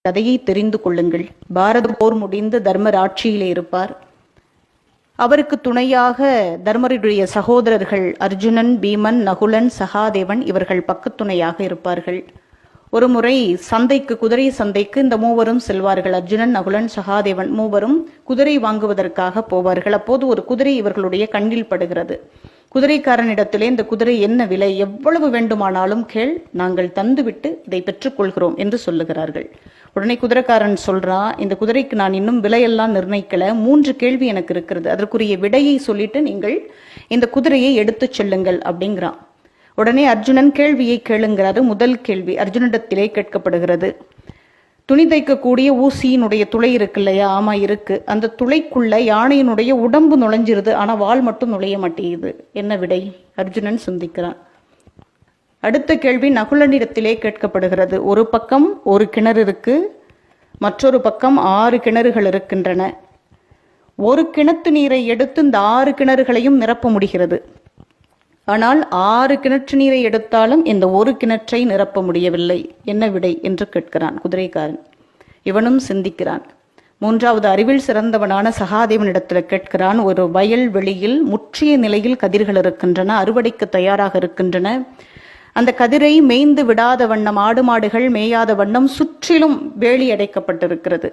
கதையை தெரிந்து கொள்ளுங்கள். பாரத போர் முடிந்து தர்மர் ஆட்சியிலே இருப்பார். அவருக்கு துணையாக தர்மருடைய சகோதரர்கள் அர்ஜுனன், பீமன், நகுலன், சகாதேவன் இவர்கள் பக்கத்துணையாக இருப்பார்கள். ஒரு முறை சந்தைக்கு, குதிரை சந்தைக்கு இந்த மூவரும் செல்வார்கள். அர்ஜுனன், நகுலன், சகாதேவன் மூவரும் குதிரை வாங்குவதற்காக போவார்கள். அப்போது ஒரு குதிரை இவர்களுடைய கண்ணில் படுகிறது. குதிரைக்காரனிடத்திலே இந்த குதிரை என்ன விலை, எவ்வளவு வேண்டுமானாலும் கேள், நாங்கள் தந்துவிட்டு இதை பெற்றுக்கொள்கிறோம் என்று சொல்லுகிறார்கள். உடனே குதிரைக்காரன் சொல்றான், இந்த குதிரைக்கு நான் இன்னும் விலையெல்லாம் நிர்ணயிக்கல, 3 கேள்வி எனக்கு இருக்கிறது, அதற்குரிய விடையை சொல்லிட்டு நீங்கள் இந்த குதிரையை எடுத்து செல்லுங்கள் அப்படிங்கிறான். உடனே அர்ஜுனன் கேள்வியை கேளுங்கிறாரு. முதல் கேள்வி அர்ஜுனிடத்திலே கேட்கப்படுகிறது. துணி தைக்கக்கூடிய ஊசியினுடைய துளை இருக்கு இல்லையா? ஆமா இருக்கு. அந்த துளைக்குள்ள யானையினுடைய உடம்பு நுழைஞ்சிருது, ஆனா வால் மட்டும் நுழைய மாட்டேங்குது. என்ன விடை? அர்ஜுனன் சிந்திக்கிறான். அடுத்த கேள்வி நகுலனிடத்திலே கேட்கப்படுகிறது. ஒரு பக்கம் ஒரு கிணறு இருக்கு, மற்றொரு பக்கம் 6 கிணறுகள் இருக்கின்றன. ஒரு கிணத்து நீரை எடுத்து இந்த 6 கிணறுகளையும் நிரப்ப முடிகிறது. ஆனால் 6 கிணற்று நீரை எடுத்தாலும் இந்த ஒரு கிணற்றை நிரப்ப முடியவில்லை. என்ன விடை என்று கேட்கிறான் குதிரைக்காரன். இவனும் சிந்திக்கிறான். மூன்றாவது அறிவில் சிறந்தவனான சகாதேவனிடத்தில் கேட்கிறான். ஒரு வயல் வெளியில் முற்றிய நிலையில் கதிர்கள் இருக்கின்றன, அறுவடைக்கு தயாராக இருக்கின்றன. அந்த கதிரை மேய்ந்து விடாத வண்ணம், ஆடு மாடுகள் மேயாத வண்ணம் சுற்றிலும் வேலி அடைக்கப்பட்டிருக்கிறது.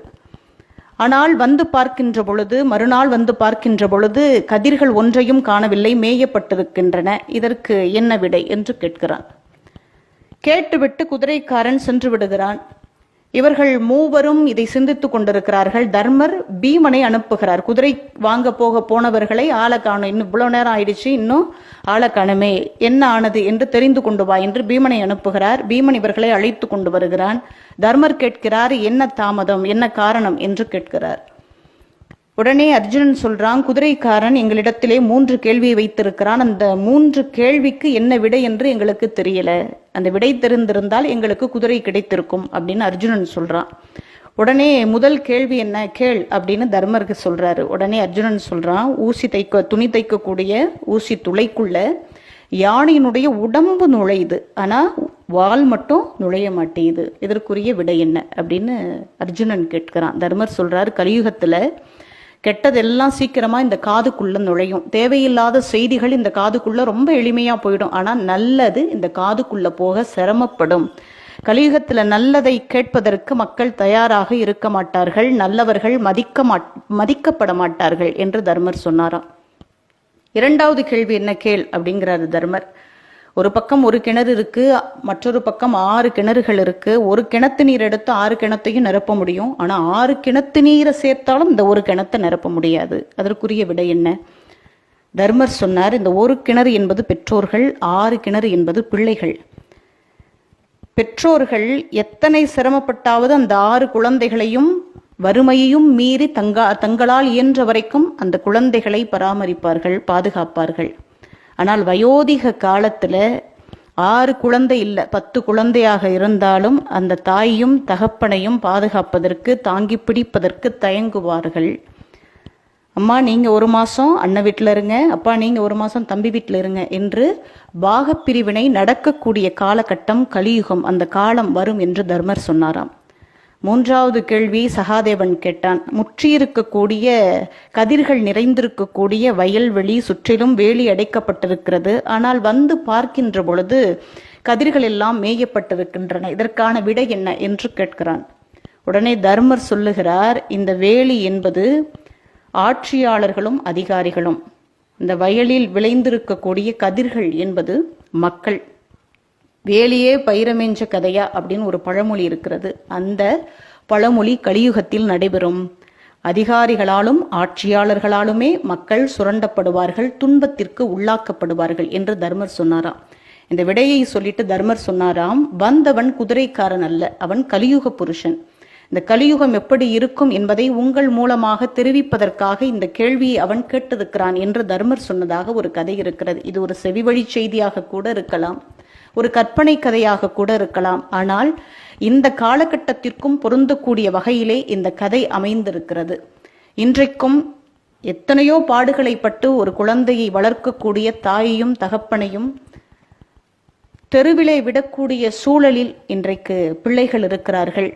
ஆனால் வந்து பார்க்கின்ற பொழுது, மறுநாள் வந்து பார்க்கின்ற பொழுது கதிர்கள் ஒன்றையும் காணவில்லை, மேயப்பட்டிருக்கின்றன. இதற்கு என்ன விடை என்று கேட்கிறான். கேட்டுவிட்டு குதிரைக்காரன் சென்று விடுகிறான். இவர்கள் மூவரும் இதை சிந்தித்துக் கொண்டிருக்கிறார்கள். தர்மர் பீமனை அனுப்புகிறார். குதிரை வாங்க போனவர்களை ஆளை காணும், இன்னும் இவ்வளவு நேரம் ஆயிடுச்சு, இன்னும் ஆளை காணுமே, என்ன ஆனது என்று தெரிந்து கொண்டு வா என்று பீமனை அனுப்புகிறார். பீமன் இவர்களை அழைத்து கொண்டு வருகிறான். தர்மர் கேட்கிறார், என்ன தாமதம், என்ன காரணம் என்று கேட்கிறார். உடனே அர்ஜுனன் சொல்றான், குதிரைக்காரன் எங்களிடத்திலே 3 கேள்வியை வைத்திருக்கிறான், அந்த 3 கேள்விக்கு என்ன விடை என்று எங்களுக்கு தெரியல, அந்த விடை தெரிந்திருந்தால் எங்களுக்கு குதிரை கிடைத்திருக்கும் அப்படின்னு அர்ஜுனன் சொல்றான். உடனே முதல் கேள்வி என்ன கேள் அப்படின்னு தர்மருக்கு சொல்றாரு. உடனே அர்ஜுனன் சொல்றான், துணி தைக்கக்கூடிய ஊசி துளைக்குள்ள யானையினுடைய உடம்பு நுழையுது, ஆனா வால் மட்டும் நுழைய மாட்டேங்குது, இதற்குரிய விடை என்ன அப்படின்னு அர்ஜுனன் கேட்கிறான். தர்மர் சொல்றாரு, கலியுகத்துல கெட்டதெல்லாம் சீக்கிரமா இந்த காதுக்குள்ள நுழையும், தேவையில்லாத செய்திகள் இந்த காதுக்குள்ள ரொம்ப எளிமையா போயிடும், ஆனா நல்லது இந்த காதுக்குள்ள போக சிரமப்படும். கலியுகத்துல நல்லதை கேட்பதற்கு மக்கள் தயாராக இருக்க மாட்டார்கள், நல்லவர்கள் மதிக்கப்பட மாட்டார்கள் என்று தர்மர் சொன்னாராம். இரண்டாவது கேள்வி என்ன கேள் அப்படிங்கிறாரு தர்மர். ஒரு பக்கம் ஒரு கிணறு இருக்கு, மற்றொரு பக்கம் 6 கிணறுகள் இருக்கு. ஒரு கிணத்து நீர் எடுத்து 6 கிணத்தையும் நிரப்ப முடியும், ஆனா 6 கிணத்து நீரை சேர்த்தாலும் இந்த ஒரு கிணத்தை நிரப்ப முடியாது. அதற்குரிய விடை என்ன? தர்மர் சொன்னார், இந்த ஒரு கிணறு என்பது பெற்றோர்கள், 6 கிணறு என்பது பிள்ளைகள். பெற்றோர்கள் எத்தனை சிரமப்பட்டாவது அந்த 6 குழந்தைகளையும் வறுமையையும் மீறி தங்களால் இயன்ற வரைக்கும் அந்த குழந்தைகளை பராமரிப்பார்கள், பாதுகாப்பார்கள். ஆனால் வயோதிக காலத்துல 6 குழந்தை இல்லை 10 குழந்தையாக இருந்தாலும் அந்த தாயையும் தகப்பனையும் பாதுகாப்பதற்கு, தாங்கி பிடிப்பதற்கு தயங்குவார்கள். அம்மா நீங்க 1 மாசம் அண்ணன் வீட்டில் இருங்க, அப்பா நீங்க 1 மாசம் தம்பி வீட்டில் இருங்க என்று பாகப்பிரிவினை நடக்கக்கூடிய காலகட்டம் கலியுகம், அந்த காலம் வரும் என்று தர்மர் சொன்னாராம். மூன்றாவது கேள்வி சகாதேவன் கேட்டான். முற்றியிருக்கக்கூடிய கதிர்கள் நிறைந்திருக்கக்கூடிய வயல்வெளி சுற்றிலும் வேலி அடைக்கப்பட்டிருக்கிறது, ஆனால் வந்து பார்க்கின்ற பொழுது கதிர்கள் எல்லாம் மேயப்பட்டிருக்கின்றன, இதற்கான விடை என்ன என்று கேட்கிறான். உடனே தர்மர் சொல்லுகிறார், இந்த வேலி என்பது ஆட்சியாளர்களும் அதிகாரிகளும், இந்த வயலில் விளைந்திருக்கக்கூடிய கதிர்கள் என்பது மக்கள். வேலியே பயிரமேஞ்ச கதையா அப்படின்னு ஒரு பழமொழி இருக்கிறது. அந்த பழமொழி கலியுகத்தில் நடைபெறும். அதிகாரிகளாலும் ஆட்சியாளர்களாலுமே மக்கள் சுரண்டப்படுவார்கள், துன்பத்திற்கு உள்ளாக்கப்படுவார்கள் என்று தர்மர் சொன்னாராம். இந்த விடையை சொல்லிட்டு தர்மர் சொன்னாராம், வந்தவன் குதிரைக்காரன் அல்ல, அவன் கலியுக புருஷன். இந்த கலியுகம் எப்படி இருக்கும் என்பதை உங்கள் மூலமாக தெரிவிப்பதற்காக இந்த கேள்வியை அவன் கேட்டிருக்கிறான் என்று தர்மர் சொன்னதாக ஒரு கதை இருக்கிறது. இது ஒரு செவிவழி செய்தியாக கூட இருக்கலாம், ஒரு கற்பனை கதையாக கூட இருக்கலாம். ஆனால் இந்த காலகட்டத்திற்கும் பொருந்தக்கூடிய வகையிலே இந்த கதை அமைந்திருக்கிறது. இன்றைக்கும் எத்தனையோ பாடுகளை பட்டு ஒரு குழந்தையை வளர்க்கக்கூடிய தாயையும் தகப்பனையும் தெருவிலே விடக்கூடிய சூழலில் இன்றைக்கு பிள்ளைகள் இருக்கிறார்கள்.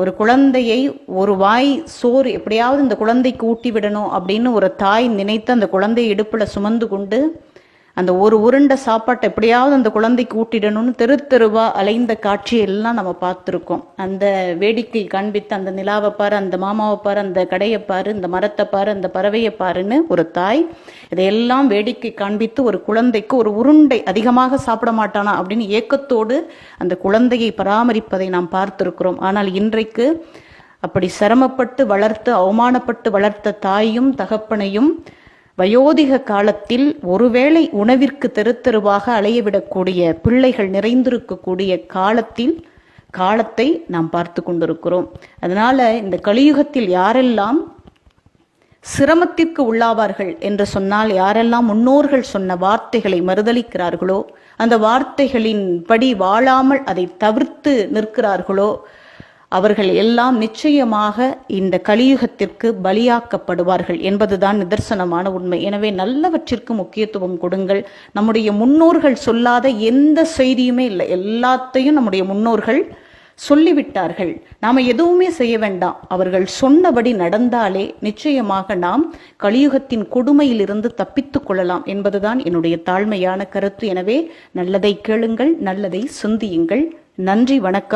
ஒரு குழந்தையை ஒரு வாய் சோறு எப்படியாவது இந்த குழந்தைக்கு ஊட்டி விடணும் அப்படின்னு ஒரு தாய் நினைத்து அந்த குழந்தையை இடுப்புல சுமந்து கொண்டு அந்த ஒரு உருண்டை சாப்பாட்டை எப்படியாவது அந்த குழந்தைக்கு ஊட்டிடணும்னு தெரு தெருவா அலைந்த காட்சியெல்லாம் நம்ம பார்த்துருக்கோம். அந்த வேடிக்கை காண்பித்து அந்த நிலாவை பாரு, அந்த மாமாவை பாரு, அந்த கடையை பாரு, இந்த மரத்தை பாரு, அந்த பறவையை பாருன்னு ஒரு தாய் இதையெல்லாம் வேடிக்கை காண்பித்து ஒரு குழந்தைக்கு ஒரு உருண்டை அதிகமாக சாப்பிட மாட்டானா அப்படின்னு ஏக்கத்தோடு அந்த குழந்தையை பராமரிப்பதை நாம் பார்த்திருக்கிறோம். ஆனால் இன்றைக்கு அப்படி சிரமப்பட்டு வளர்த்து அவமானப்பட்டு வளர்த்த தாயும் தகப்பனையும் வயோதிக காலத்தில் ஒருவேளை உணவிற்கு தெரு தெருவாக அலையவிடக்கூடிய பிள்ளைகள் நிறைந்திருக்கக்கூடிய காலத்தை நாம் பார்த்து கொண்டிருக்கிறோம். அதனால இந்த கலியுகத்தில் யாரெல்லாம் சிரமத்திற்கு உள்ளாவார்கள் என்று சொன்னால், யாரெல்லாம் முன்னோர்கள் சொன்ன வார்த்தைகளை மறுதலிக்கிறார்களோ, அந்த வார்த்தைகளின் படி வாழாமல் அதை தவிர்த்து நிற்கிறார்களோ, அவர்கள் எல்லாம் நிச்சயமாக இந்த கலியுகத்திற்கு பலியாக்கப்படுவார்கள் என்பதுதான் நிதர்சனமான உண்மை. எனவே நல்லவற்றிற்கு முக்கியத்துவம் கொடுங்கள். நம்முடைய முன்னோர்கள் சொல்லாத எந்த செய்தியுமே இல்லை, எல்லாத்தையும் நம்முடைய முன்னோர்கள் சொல்லிவிட்டார்கள். நாம எதுவுமே செய்ய வேண்டாம், அவர்கள் சொன்னபடி நடந்தாலே நிச்சயமாக நாம் கலியுகத்தின் கொடுமையிலிருந்து தப்பித்துக் கொள்ளலாம் என்பதுதான் என்னுடைய தாழ்மையான கருத்து. எனவே நல்லதை கேளுங்கள், நல்லதை சிந்தியுங்கள். நன்றி, வணக்கம்.